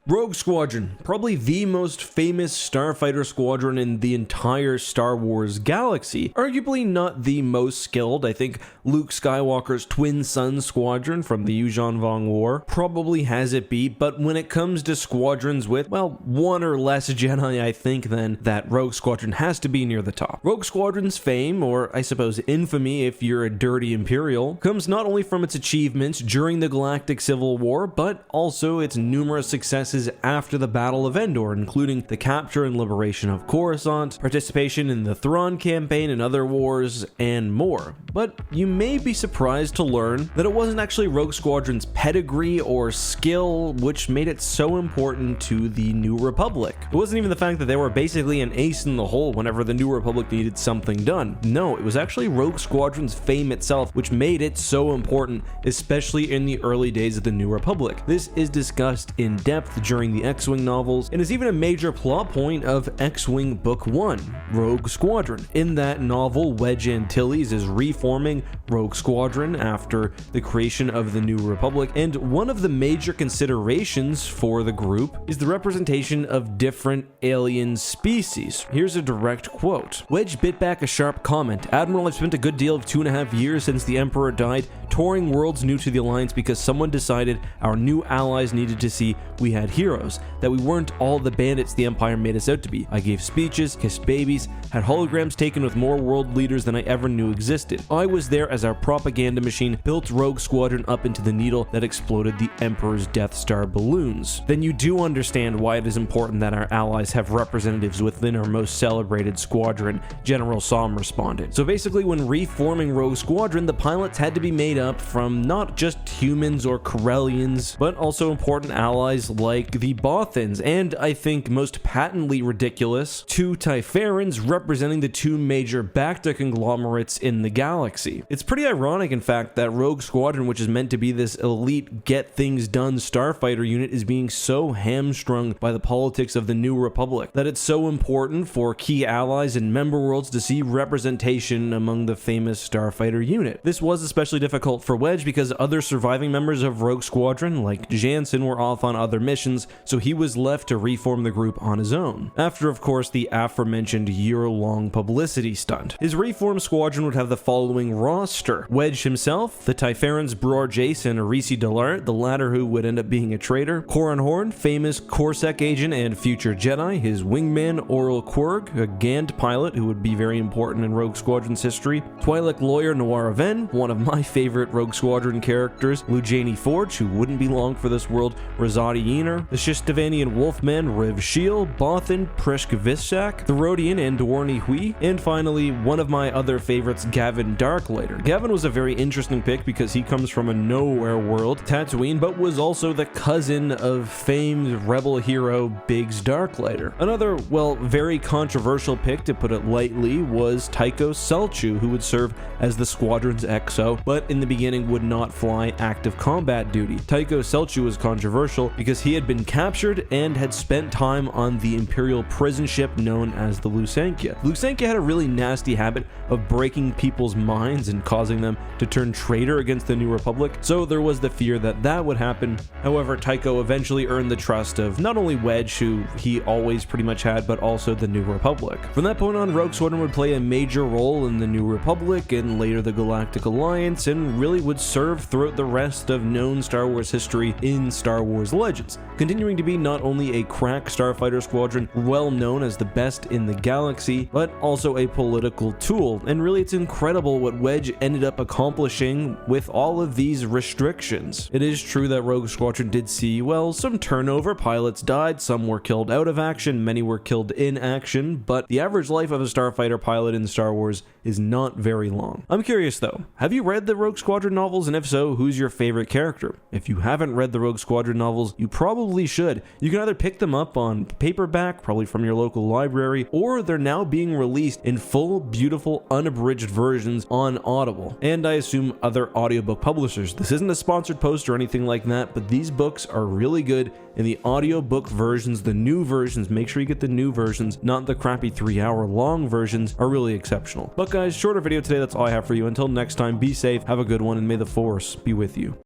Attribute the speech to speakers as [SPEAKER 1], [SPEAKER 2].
[SPEAKER 1] Rogue Squadron, probably the most famous starfighter squadron in the entire Star Wars galaxy. Arguably not the most skilled. I think Luke Skywalker's twin son squadron from the Yuuzhan Vong War probably has it beat, but when it comes to squadrons with, well, one or less Jedi, I think then that Rogue Squadron has to be near the top. Rogue Squadron's fame, or I suppose infamy if you're a dirty Imperial, comes not only from its achievements during the Galactic Civil War, but also its numerous successes after the Battle of Endor, including the capture and liberation of Coruscant, participation in the Thrawn campaign and other wars, and more. But you may be surprised to learn that it wasn't actually Rogue Squadron's pedigree or skill which made it so important to the New Republic. It wasn't even the fact that they were basically an ace in the hole whenever the New Republic needed something done. No, it was actually Rogue Squadron's fame itself which made it so important, especially in the early days of the New Republic. This is discussed in depth during the X-Wing novels, and is even a major plot point of X-Wing Book 1, Rogue Squadron. In that novel, Wedge Antilles is reforming Rogue Squadron after the creation of the New Republic, and one of the major considerations for the group is the representation of different alien species. Here's a direct quote. Wedge bit back a sharp comment. Admiral, I've spent a good deal of 2.5 years since the Emperor died, touring worlds new to the Alliance because someone decided our new allies needed to see we had heroes, that we weren't all the bandits the Empire made us out to be. I gave speeches, kissed babies, had holograms taken with more world leaders than I ever knew existed. I was there as our propaganda machine built Rogue Squadron up into the needle that exploded the Emperor's Death Star balloons. Then you do understand why it is important that our allies have representatives within our most celebrated squadron, General Somm responded. So basically, when reforming Rogue Squadron, the pilots had to be made up from not just humans or Corellians, but also important allies like the Bothans, and I think most patently ridiculous, two Typharans representing the two major Bacta conglomerates in the galaxy. It's pretty ironic, in fact, that Rogue Squadron, which is meant to be this elite, get-things-done starfighter unit, is being so hamstrung by the politics of the New Republic, that it's so important for key allies and member worlds to see representation among the famous starfighter unit. This was especially difficult for Wedge because other surviving members of Rogue Squadron, like Jansen, were off on other missions, so he was left to reform the group on his own. After, of course, the aforementioned year-long publicity stunt. His reformed squadron would have the following roster. Wedge himself, the Typharans Bror Jace and Arisi Delart, the latter who would end up being a traitor. Corran Horn, famous Corsac agent and future Jedi. His wingman, Oral Quirg, a Gand pilot who would be very important in Rogue Squadron's history. Twi'lek lawyer Noir Aven, one of my favorite Rogue Squadron characters. Lujani Forge, who wouldn't be long for this world. Razadi Yener, the Shistavanian Wolfman Riv Shiel, Bothan Prishk Vissak, the Rodian Andorni Hui, and finally, one of my other favorites, Gavin Darklighter. Gavin was a very interesting pick because he comes from a nowhere world, Tatooine, but was also the cousin of famed rebel hero Biggs Darklighter. Another, well, very controversial pick, to put it lightly, was Tycho Selchu, who would serve as the squadron's XO, but in the beginning would not fly active combat duty. Tycho Selchu was controversial because he had been captured and had spent time on the Imperial prison ship known as the Lusankya. Lusankya had a really nasty habit of breaking people's minds and causing them to turn traitor against the New Republic, so there was the fear that that would happen. However, Tycho eventually earned the trust of not only Wedge, who he always pretty much had, but also the New Republic. From that point on, Rogue Squadron would play a major role in the New Republic and later the Galactic Alliance, and really would serve throughout the rest of known Star Wars history in Star Wars Legends, continuing to be not only a crack starfighter squadron, well known as the best in the galaxy, but also a political tool. And really, it's incredible what Wedge ended up accomplishing with all of these restrictions. It is true that Rogue Squadron did see, well, some turnover. Pilots died, some were killed out of action, many were killed in action, but the average life of a starfighter pilot in Star Wars is not very long. I'm curious though, have you read the Rogue Squadron novels, and if so, who's your favorite character? If you haven't read the Rogue Squadron novels, you probably should. You can either pick them up on paperback, probably from your local library, or they're now being released in full, beautiful, unabridged versions on Audible, and I assume other audiobook publishers. This isn't a sponsored post or anything like that, but these books are really good, and the audiobook versions, the new versions, make sure you get the new versions, not the crappy 3-hour long versions, are really exceptional. But guys, shorter video today, that's all I have for you. Until next time, be safe, have a good one, and may the Force be with you.